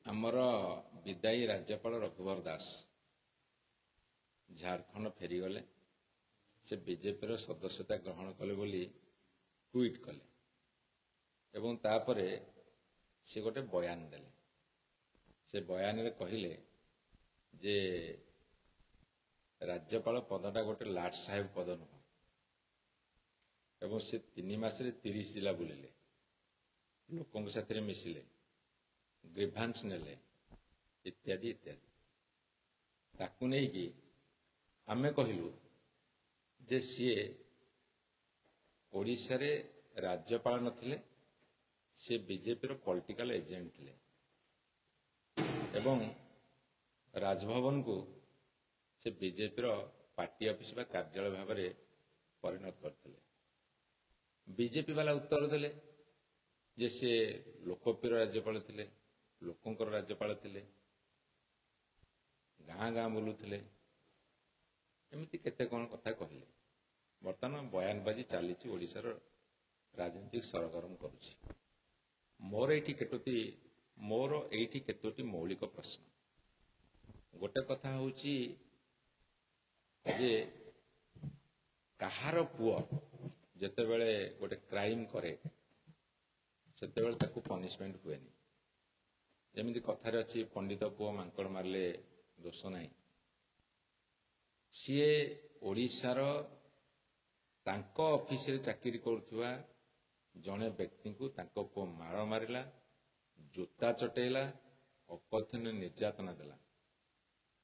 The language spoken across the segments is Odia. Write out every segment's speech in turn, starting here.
ଆମର ବିଦାୟୀ ରାଜ୍ୟପାଳ ରଘୁବର ଦାସ ଝାଡ଼ଖଣ୍ଡ ଫେରିଗଲେ। ସେ ବିଜେପିର ସଦସ୍ୟତା ଗ୍ରହଣ କଲେ ବୋଲି ଟ୍ୱିଟ୍ କଲେ ଏବଂ ତାପରେ ସେ ଗୋଟେ ବୟାନ ଦେଲେ। ସେ ବୟାନରେ କହିଲେ ଯେ ରାଜ୍ୟପାଳ ପଦଟା ଗୋଟେ ଲାଟ ସାହେବ ପଦ ନୁହଁ ଏବଂ ସେ 3 ମାସରେ 30 ଜିଲ୍ଲା ବୁଲିଲେ, ଲୋକଙ୍କ ସାଥିରେ ମିଶିଲେ, ଗ୍ରିଭାନ୍ସ ନେଲେ ଇତ୍ୟାଦି ଇତ୍ୟାଦି। ତାକୁ ନେଇକି ଆମେ କହିଲୁ ଯେ ସିଏ ଓଡ଼ିଶାରେ ରାଜ୍ୟପାଳ ନଥିଲେ, ସେ ବିଜେପିର ପଲିଟିକାଲ ଏଜେଣ୍ଟ ଥିଲେ ଏବଂ ରାଜଭବନକୁ ସେ ବିଜେପିର ପାର୍ଟି ଅଫିସ ବା କାର୍ଯ୍ୟାଳୟ ଭାବରେ ପରିଣତ କରିଥିଲେ। ବିଜେପି ବାଲା ଉତ୍ତର ଦେଲେ ଯେ ସେ ଲୋକପ୍ରିୟ ରାଜ୍ୟପାଳ ଥିଲେ, ଲୋକଙ୍କର ରାଜ୍ୟପାଳ ଥିଲେ, ଗାଁ ଗାଁ ବୁଲୁଥିଲେ, ଏମିତି କେତେ କ'ଣ କଥା କହିଲେ। ବର୍ତ୍ତମାନ ବୟାନବାଜି ଚାଲିଛି, ଓଡ଼ିଶାର ରାଜନୀତି ସରଗରମ କରୁଛି। ମୋର ଏଇଠି କେତୋଟି ମୌଳିକ ପ୍ରଶ୍ନ। ଗୋଟେ କଥା ହେଉଛି ଯେ କାହାର ପୁଅ ଯେତେବେଳେ ଗୋଟେ କ୍ରାଇମ କରେ ସେତେବେଳେ ତାକୁ ପନିଶମେଣ୍ଟ ହୁଏନି। ଯେମିତି କଥାରେ ଅଛି, ପଣ୍ଡିତ ପୁଅ ମାଙ୍କଡ଼ ମାରିଲେ ଦୋଷ ନାହିଁ। ସିଏ ଓଡ଼ିଶାର ତାଙ୍କ ଅଫିସରେ ଚାକିରି କରୁଥିବା ଜଣେ ବ୍ୟକ୍ତିଙ୍କୁ ତାଙ୍କ ପୁଅ ମାଡ଼ ମାରିଲା, ଜୋତା ଚଟେଇଲା, ଅକଥନୀୟ ନିର୍ଯାତନା ଦେଲା।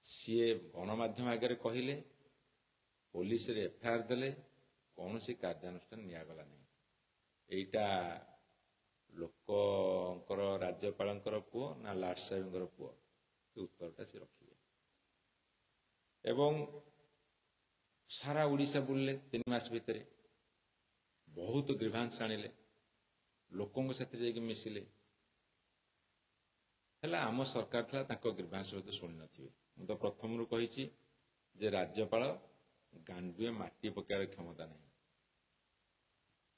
ସିଏ ଗଣମାଧ୍ୟମ ଆଗରେ କହିଲେ, ପୋଲିସରେ ଏଫଆଇଆର ଦେଲେ, କୌଣସି କାର୍ଯ୍ୟାନୁଷ୍ଠାନ ନିଆଗଲା ନାହିଁ। ଏଇଟା ଲୋକଙ୍କର ରାଜ୍ୟପାଳଙ୍କର ପୁଅ ନା ଲାଟ ସାହେବଙ୍କର ପୁଅ? ସେ ଉତ୍ତରଟା ସେ ରଖିବେ। ଏବଂ ସାରା ଓଡ଼ିଶା ବୁଲିଲେ 3 ମାସ ଭିତରେ, ବହୁତ ଗ୍ରିଭାନ୍ସ ଆଣିଲେ, ଲୋକଙ୍କ ସାଥିରେ ଯାଇକି ମିଶିଲେ। ହେଲା ଆମ ସରକାର ଥିଲା, ତାଙ୍କ ଗ୍ରିଭାନ୍ସ ସହିତ ଶୁଣି ନଥିବେ। ମୁଁ ତ ପ୍ରଥମରୁ କହିଛି ଯେ ରାଜ୍ୟପାଳ ଗାଣ୍ଡୁଏ ମାଟି ପକାଇବାର କ୍ଷମତା ନାହିଁ।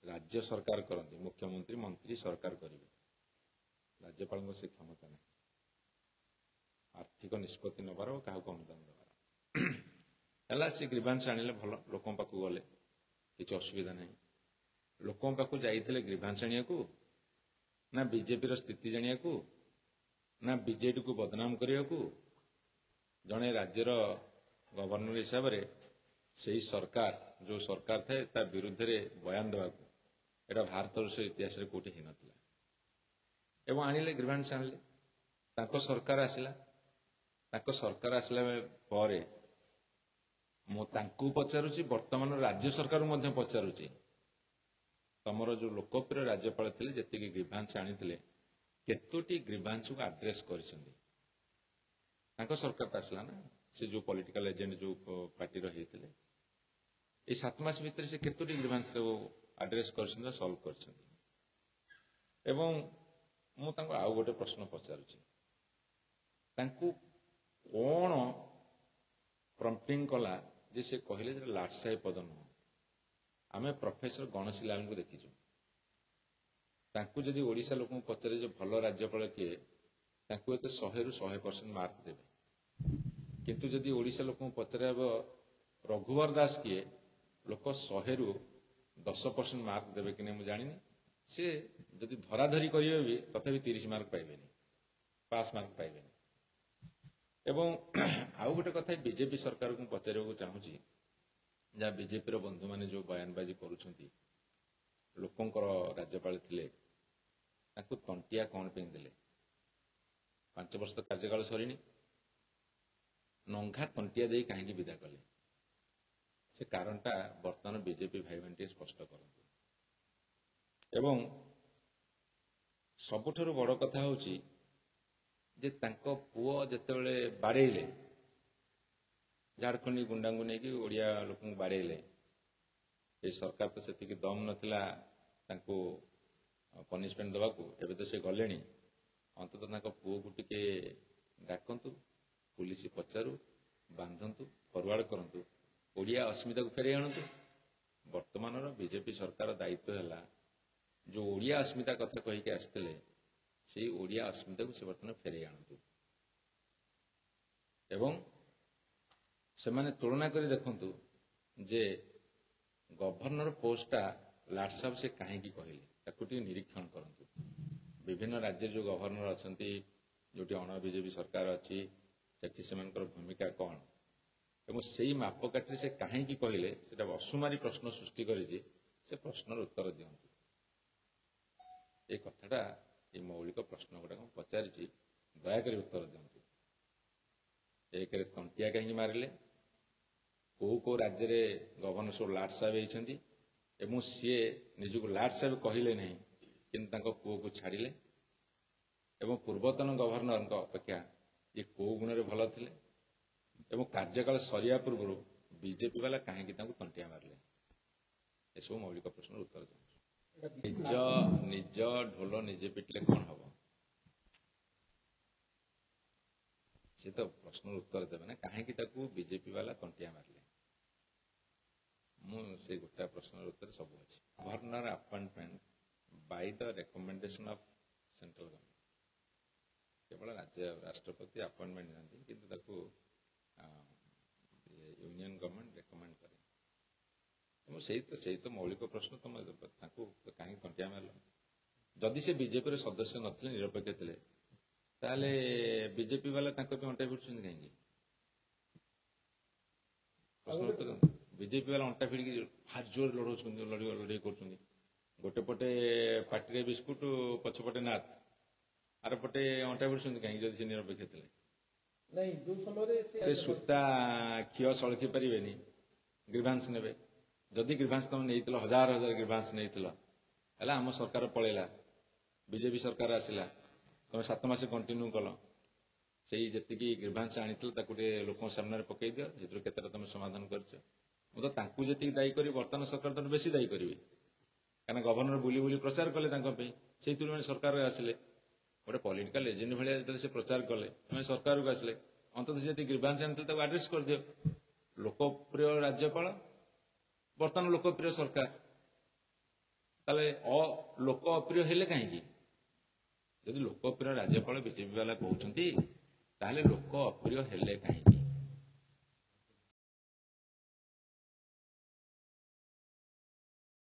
ରାଜ୍ୟ ସରକାର କରନ୍ତି, ମୁଖ୍ୟମନ୍ତ୍ରୀ ମନ୍ତ୍ରୀ ସରକାର କରିବେ, ରାଜ୍ୟପାଳଙ୍କ ସେ କ୍ଷମତା ନାହିଁ ଆର୍ଥିକ ନିଷ୍ପତ୍ତି ନେବାର, କାହାକୁ ଅନୁଦାନ ଦେବାର। ହେଲା ସେ ଗ୍ରିଭାନ୍ସ ଆଣିଲେ, ଭଲ, ଲୋକଙ୍କ ପାଖକୁ ଗଲେ, କିଛି ଅସୁବିଧା ନାହିଁ। ଲୋକଙ୍କ ପାଖକୁ ଯାଇଥିଲେ ଗ୍ରିଭାନ୍ସ ଆଣିବାକୁ ନା ବିଜେପିର ସ୍ଥିତି ଜାଣିବାକୁ ନା ବିଜେଡିକୁ ବଦନାମ କରିବାକୁ? ଜଣେ ରାଜ୍ୟର ଗଭର୍ଣ୍ଣର ହିସାବରେ ସେହି ସରକାର, ଯେଉଁ ସରକାର ଥାଏ ତା ବିରୁଦ୍ଧରେ ବୟାନ ଦେବାକୁ, ଏଇଟା ଭାରତବର୍ଷ ଇତିହାସରେ କୋଉଠି ହେଇନଥିଲା। ଏବଂ ଆଣିଲେ, ଗ୍ରିଭାନ୍ସ ଆଣିଲେ, ତାଙ୍କ ସରକାର ଆସିଲା। ତାଙ୍କ ସରକାର ଆସିଲା ପରେ ମୁଁ ତାଙ୍କୁ ପଚାରୁଛି, ବର୍ତ୍ତମାନ ରାଜ୍ୟ ସରକାରକୁ ମଧ୍ୟ ପଚାରୁଛି, ତମର ଯେଉଁ ଲୋକପ୍ରିୟ ରାଜ୍ୟପାଳ ଥିଲେ, ଯେତିକି ଗ୍ରିଭାନ୍ସ ଆଣିଥିଲେ, କେତୋଟି ଗ୍ରିଭାନ୍ସକୁ ଆଡ୍ରେସ୍ କରିଛନ୍ତି? ତାଙ୍କ ସରକାର ଆସିଲା ନା, ସେ ଯେଉଁ ପଲିଟିକାଲ ଏଜେଣ୍ଟ ଯେଉଁ ପାର୍ଟିର ହେଇଥିଲେ, ଏଇ 7 ମାସ ଭିତରେ ସେ କେତୋଟି ଗ୍ରିଭାନ୍ସ ଆଡ୍ରେସ୍ କରିଛନ୍ତି ବା ସଲ୍ଭ କରିଛନ୍ତି? ଏବଂ ମୁଁ ତାଙ୍କୁ ଆଉ ଗୋଟେ ପ୍ରଶ୍ନ ପଚାରୁଛି, ତାଙ୍କୁ କ'ଣ ପ୍ରମ୍ପଟିଂ କଲା ଯେ ସେ କହିଲେ ଯେ ଲାଟ ସାହେବ ପଦ ନୁହଁ? ଆମେ ପ୍ରଫେସର ଗଣେଶୀ ଲାଲଙ୍କୁ ଦେଖିଛୁ। ତାଙ୍କୁ ଯଦି ଓଡ଼ିଶା ଲୋକଙ୍କୁ ପଚାରେ ଯେ ଭଲ ରାଜ୍ୟପାଳ କିଏ, ତାଙ୍କୁ ଏତେ 100ରୁ 100% ମାର୍କ ଦେବେ। କିନ୍ତୁ ଯଦି ଓଡ଼ିଶା ଲୋକଙ୍କୁ ପଚାରାବ ରଘୁବର ଦାସ କିଏ, ଲୋକ 100ରୁ 10% ମାର୍କ ଦେବେ କି ନାହିଁ ମୁଁ ଜାଣିନି। ସେ ଯଦି ଧରାଧରି କରିବେ ବି ତଥାପି 30 ମାର୍କ ପାଇବେନି, ପାସ୍ ମାର୍କ ପାଇବେନି। ଏବଂ ଆଉ ଗୋଟେ କଥା ବିଜେପି ସରକାରକୁ ମୁଁ ପଚାରିବାକୁ ଚାହୁଁଛି, ଯାହା ବିଜେପିର ବନ୍ଧୁମାନେ ଯେଉଁ ବୟାନବାଜି କରୁଛନ୍ତି, ଲୋକଙ୍କର ରାଜ୍ୟପାଳ ଥିଲେ, ତାଙ୍କୁ ତଣ୍ଟିଆ କ'ଣ ପାଇଁ ଦେଲେ? 5 ବର୍ଷ ତ କାର୍ଯ୍ୟକାଳ ସରିନି, ନଙ୍ଘା ତଣ୍ଟିଆ ଦେଇ କାହିଁକି ବିଦା କଲେ? ସେ କାରଣଟା ବର୍ତ୍ତମାନ ବିଜେପି ଭାଇମାନେ ଟିକେ ସ୍ପଷ୍ଟ କରନ୍ତୁ। ଏବଂ ସବୁଠାରୁ ବଡ଼ କଥା ହେଉଛି ଯେ ତାଙ୍କ ପୁଅ ଯେତେବେଳେ ବାଡ଼େଇଲେ, ଝାଡ଼ଖଣ୍ଡୀ ଗୁଣ୍ଡାଙ୍କୁ ନେଇକି ଓଡ଼ିଆ ଲୋକଙ୍କୁ ବାଡ଼େଇଲେ, ଏ ସରକାର ତ ସେତିକି ଦମ ନଥିଲା ତାଙ୍କୁ ପନିଶମେଣ୍ଟ ଦେବାକୁ। ଏବେ ତ ସେ ଗଲେଣି, ଅନ୍ତତଃ ତାଙ୍କ ପୁଅକୁ ଟିକେ ଡାକନ୍ତୁ, ପୁଲିସ ପଚାରୁ, ବାନ୍ଧନ୍ତୁ, ଫରୱାର୍ଡ କରନ୍ତୁ, ଓଡ଼ିଆ ଅସ୍ମିତାକୁ ଫେରାଇ ଆଣନ୍ତୁ। ବର୍ତ୍ତମାନର ବିଜେପି ସରକାର ଦାୟିତ୍ୱ ହେଲା, ଯେଉଁ ଓଡ଼ିଆ ଅସ୍ମିତା କଥା କହିକି ଆସିଥିଲେ, ସେଇ ଓଡ଼ିଆ ଅସ୍ମିତାକୁ ସେ ବର୍ତ୍ତମାନ ଫେରାଇ ଆଣନ୍ତୁ ଏବଂ ସେମାନେ ତୁଳନା କରି ଦେଖନ୍ତୁ ଯେ ଗଭର୍ଣ୍ଣର ପୋଷ୍ଟଟା ଲାଟ ସାହେବ ସେ କାହିଁକି କହିଲେ ତାକୁ ଟିକେ ନିରୀକ୍ଷଣ କରନ୍ତୁ। ବିଭିନ୍ନ ରାଜ୍ୟରେ ଯେଉଁ ଗଭର୍ଣ୍ଣର ଅଛନ୍ତି, ଯେଉଁଠି ଅଣ ବିଜେପି ସରକାର ଅଛି, ସେଠି ସେମାନଙ୍କର ଭୂମିକା କ'ଣ ଏବଂ ସେଇ ମାପକାଠିରେ ସେ କାହିଁକି କହିଲେ ସେଟା ଅସୁମାରୀ ପ୍ରଶ୍ନ ସୃଷ୍ଟି କରିଛି। ସେ ପ୍ରଶ୍ନର ଉତ୍ତର ଦିଅନ୍ତୁ। ଏ କଥାଟା এই ମୌଳିକ ପ୍ରଶ୍ନ ଗୁଡ଼ାକ ମୁଁ ପଚାରିଛି, ଦୟାକରି ଉତ୍ତର ଦିଅନ୍ତୁ। ଏକରେ ତଣ୍ଟିଆ କାହିଁକି ମାରିଲେ, କୋଉ ରାଜ୍ୟରେ ଗଭର୍ଣ୍ଣର ସବୁ ଲାଟ ସାହେବ ହେଇଛନ୍ତି ଏବଂ ସିଏ ନିଜକୁ ଲାଟ ସାହେବ କହିଲେ ନାହିଁ କିନ୍ତୁ ତାଙ୍କ ପୁଅକୁ ଛାଡ଼ିଲେ ଏବଂ ପୂର୍ବତନ ଗଭର୍ଣ୍ଣରଙ୍କ ଅପେକ୍ଷା ଇଏ କୋଉ ଗୁଣରେ ଭଲ ଥିଲେ ଏବଂ କାର୍ଯ୍ୟକାଳ ସରିବା ପୂର୍ବରୁ ବିଜେପି ବାଲା କାହିଁକି ତାଙ୍କୁ ତଣ୍ଟିଆ ମାରିଲେ। ଏସବୁ ମୌଳିକ ପ୍ରଶ୍ନର ଉତ୍ତର ଦିଅନ୍ତୁ। ନିଜ ଢୋଲ ନିଜେ ପିଟିଲେ କ'ଣ ହବ? ସେ ତ ପ୍ରଶ୍ନର ଉତ୍ତର ଦେବେ ନା, କାହିଁକି ତାକୁ ବିଜେପି ବାଲା ତଣ୍ଟିଆ ମାରିଲେ। ମୁଁ ସେ ଗୋଟାଏ ପ୍ରଶ୍ନର ଉତ୍ତର ସବୁ ଅଛି। Governor appointment by the recommendation of central government, କେବଳ ରାଷ୍ଟ୍ରପତି ଆପଏଣ୍ଟମେଣ୍ଟ ଦିଅନ୍ତି କିନ୍ତୁ ତାକୁ ୟୁନିୟନ ଗଭର୍ଣ୍ଣମେଣ୍ଟ ରେକମେଣ୍ଡ କରେ। ଏବଂ ସେଇ ତ ମୌଳିକ ପ୍ରଶ୍ନ, ତମେ ତାଙ୍କୁ କାହିଁକି ତଣ୍ଟିଆ ମାରିଲ? ଯଦି ସେ ବିଜେପିର ସଦସ୍ୟ ନଥିଲେ, ନିରପେକ୍ଷ ଥିଲେ, ତାହେଲେ ବିଜେପି ବାଲା ତାଙ୍କ ପାଇଁ ଅଣ୍ଟା ଭିଡୁଛନ୍ତି କାହିଁକି? ପ୍ରଶ୍ନ ଉତ୍ତର ବିଜେପି ବାଲା ଅଣ୍ଟା ଭିଡ଼ିକି ଭାରି ଜୋର ଲଢ଼ଉଛନ୍ତି, ଲଢ଼େଇ କରୁଛନ୍ତି। ଗୋଟେ ପଟେ ପାଟିରେ ବିସ୍କୁଟ, ପଛପଟେ ନାଥ, ଆର ପଟେ ଅଣ୍ଟା ଭିଡୁଛନ୍ତି କାହିଁକି ଯଦି ସେ ନିରପେକ୍ଷ ଥିଲେ? ସୂତା କ୍ଷୀର ସଳଖି ପାରିବେନି, ଗ୍ରିଭାନ୍ସ ନେବେ। ଯଦି ଗ୍ରିଭାନ୍ସ ତମେ ନେଇଥିଲ, ହଜାର ହଜାର ଗ୍ରିଭାନ୍ସ ନେଇଥିଲ, ହେଲା ଆମ ସରକାର ପଳେଇଲା, ବିଜେପି ସରକାର ଆସିଲା, ତମେ 7 ମାସ କଣ୍ଟିନ୍ୟୁ କଲ, ସେଇ ଯେତିକି ଗ୍ରିଭାନ୍ସ ଆଣିଥିଲ ତାକୁ ଟିକେ ଲୋକଙ୍କ ସାମ୍ନାରେ ପକେଇ ଦିଅ, ସେଥିରୁ କେତେଟା ତମେ ସମାଧାନ କରିଛ। ମୁଁ ତ ତାଙ୍କୁ ଯେତିକି ଦାୟୀ କରିବି, ବର୍ତ୍ତମାନ ସରକାର ତ ବେଶୀ ଦାୟୀ କରିବି, କାରଣ ଗଭର୍ଣ୍ଣର ବୁଲି ବୁଲି ପ୍ରଚାର କଲେ ତାଙ୍କ ପାଇଁ, ସେଇଥିରୁ ସରକାର ଆସିଲେ। ଗୋଟେ ପଲିଟିକାଲ ଏଜେଣ୍ଟ ଭଳିଆ ଯେତେବେଳେ ସେ ପ୍ରଚାର କଲେ, ତମେ ସରକାରକୁ ଆସିଲେ, ଅନ୍ତତଃ ଯେତିକି ଗ୍ରିଭାନ୍ସ ଆଣିଥିଲେ ତାକୁ ଆଡ୍ରେସ୍ କରିଦିଅ। ଲୋକପ୍ରିୟ ରାଜ୍ୟପାଳ, ବର୍ତ୍ତମାନ ଲୋକପ୍ରିୟ ସରକାର, ତାହେଲେ ଲୋକ ଅପ୍ରିୟ ହେଲେ କାହିଁକି? ଯଦି ଲୋକପ୍ରିୟ ରାଜ୍ୟପାଳ ବିଜେପି ବାଲା କହୁଛନ୍ତି, ତାହେଲେ ଲୋକ ଅପ୍ରିୟ ହେଲେ କାହିଁକି?